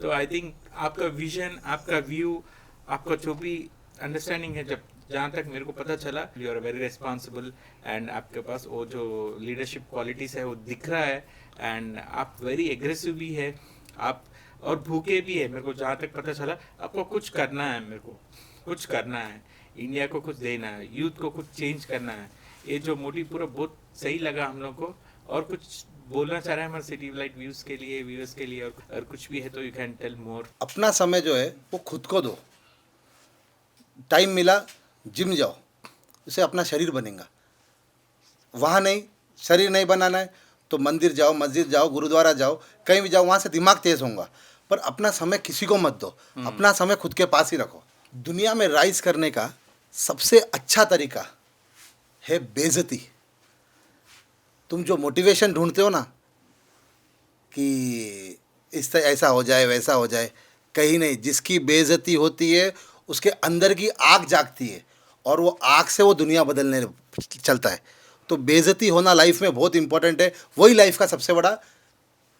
तो आई थिंक आपका विजन, आपका व्यू, आपका जो भी अंडरस्टैंडिंग है, जब जहाँ तक मेरे को पता चला you are very responsible and आपके पास वो जो लीडरशिप क्वालिटीज है वो दिख रहा है एंड आप वेरी एग्रेसिव भी है आप और भूखे भी है। मेरे को जहाँ तक पता चला आपको कुछ करना है, मेरे को कुछ करना है, इंडिया को कुछ देना है, यूथ को कुछ चेंज करना है। ये जो मोटिव पूरा बहुत सही लगा हम लोग को। और कुछ बोलना चाह रहे हैं हमारे सिटी लाइट व्यूज के लिए, व्यूअर्स के लिए, और कुछ भी है तो यू कैन टेल मोर। अपना समय जो है वो खुद को दो। टाइम मिला जिम जाओ, उससे अपना शरीर बनेगा। वहाँ नहीं, शरीर नहीं बनाना है तो मंदिर जाओ, मस्जिद जाओ, गुरुद्वारा जाओ, कहीं भी जाओ, वहाँ से दिमाग तेज होगा। पर अपना समय किसी को मत दो, अपना समय खुद के पास ही रखो। दुनिया में राइज करने का सबसे अच्छा तरीका है बेइज्जती। तुम जो मोटिवेशन ढूंढते हो ना कि इस तरह ऐसा हो जाए वैसा हो जाए, कहीं नहीं। जिसकी बेइज्जती होती है उसके अंदर की आग जागती है और वो आग से वो दुनिया बदलने चलता है। तो बेइज्जती होना लाइफ में बहुत इंपॉर्टेंट है। वही लाइफ का सबसे बड़ा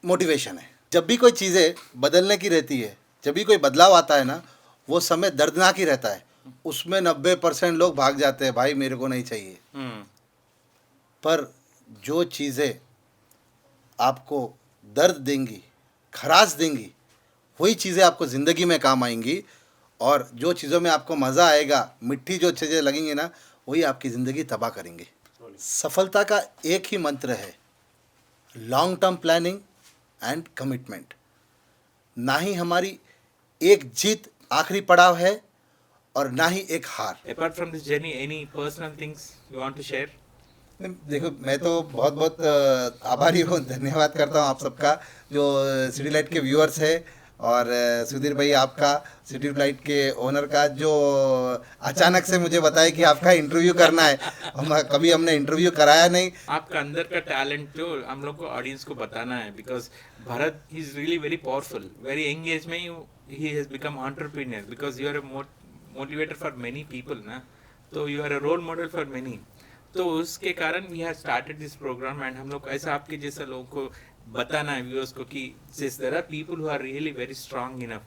मोटिवेशन है। जब भी कोई चीज़ें बदलने की रहती है, जब भी कोई बदलाव आता है ना, वो समय दर्दनाक ही रहता है। उसमें 90% लोग भाग जाते हैं, भाई मेरे को नहीं चाहिए। पर जो चीज़ें आपको दर्द देंगी, खराश देंगी, वही चीज़ें आपको ज़िंदगी में काम आएंगी। और जो चीज़ों में आपको मज़ा आएगा, मिट्टी जो चीज़ें लगेंगी ना, वही आपकी ज़िंदगी तबाह करेंगे। सफलता का एक ही मंत्र है, long term planning and commitment. ना ही हमारी एक जीत आखिरी पड़ाव है और ना ही एक हार। Apart from this journey, any personal things you want to share? देखो, मैं तो बहुत बहुत आभारी हूँ, धन्यवाद करता हूँ आप सबका जो सिटी लाइट के व्यूअर्स है, और सुधीर भाई आपका, सिटी लाइट के ओनर का, जो अचानक से मुझे बताया कि आपका इंटरव्यू करना है। कभी हमने इंटरव्यू कराया नहीं। आपका अंदर का टैलेंट जो हम लोग को ऑडियंस को बताना है, because Bharat is really very powerful. Very young age में ही has become entrepreneur because you are a motivator for many people ना, तो you are a role model for many. तो उसके कारण we have started this program and हम लोग ऐसा आपके जैसा लोगों को बताना है व्यूअर्स को कि there are people who are really very strong enough,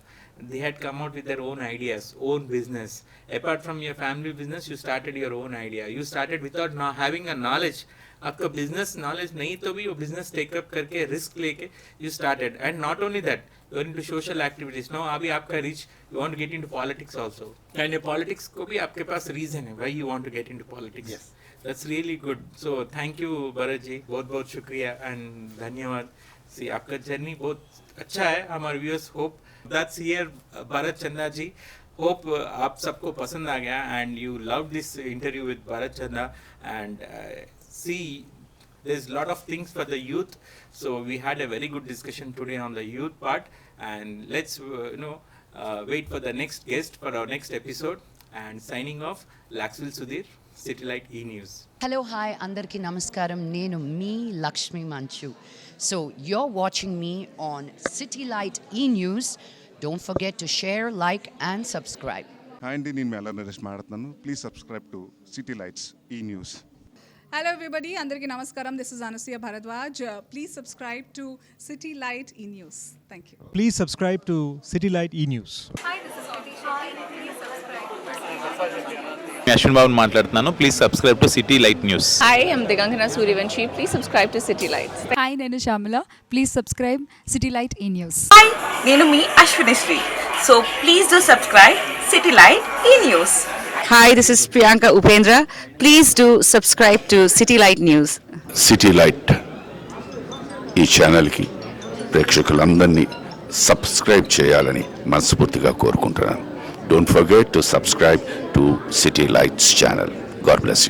they had come out with their own ideas, own business. Apart from your family business, you started your own idea. You started without having a knowledge. आपका business knowledge नहीं तो भी वो business take up करके risk लेके you started. And not only that, you are into social activities. Now अभी आपका reach, you want to get into politics also. And your politics को भी आपके पास reason है why you want to get into politics. Yes. That's really good. So thank you Bharat ji, बहुत बहुत शुक्रिया and धन्यवाद। See, आपका जर्नी बहुत अच्छा है। हमारे viewers hope that's here Bharat Chanda ji. Hope आप सबको पसंद आ गया and you love this interview with Bharat Chanda and see there is lot of things for the youth. So we had a very good discussion today on the youth part and let's wait for the next guest for our next episode and signing off, Laxville Sudhir, City Light E-News. Hello, hi, andarki namaskaram. Nenu me Lakshmi Manchu. So you're watching me on City Light E-News. Don't forget to share, like and subscribe. Hi అండి, నేను మెల్ల నరేష్ మాట్లాడుతున్నాను. Please subscribe to city lights ఈ news. Hello everybody, Andarki Namaskaram. This is Anastasia Bharadwaj. Please subscribe to City Light E-News. Thank you. Please subscribe to City Light E-News. Ashwin Babu మాట్లాడుతున్నాను. Please subscribe to City Light news. Hi, I'm Digangana Suryavanshi. Please subscribe to City Lights. Hi నేను Shyamala please subscribe City Light E news hi నేను మీ Ashwini Sri so please do subscribe City Light E news. Hi this is Priyanka Upendra please do subscribe to City Light news. City Light E ఛానల్కి ప్రేక్షకులందరినీ సబ్స్క్రైబ్ చేయాలని మనస్ఫూర్తిగా కోరుకుంటున్నాను. Don't forget to subscribe to city lights channel. God bless you.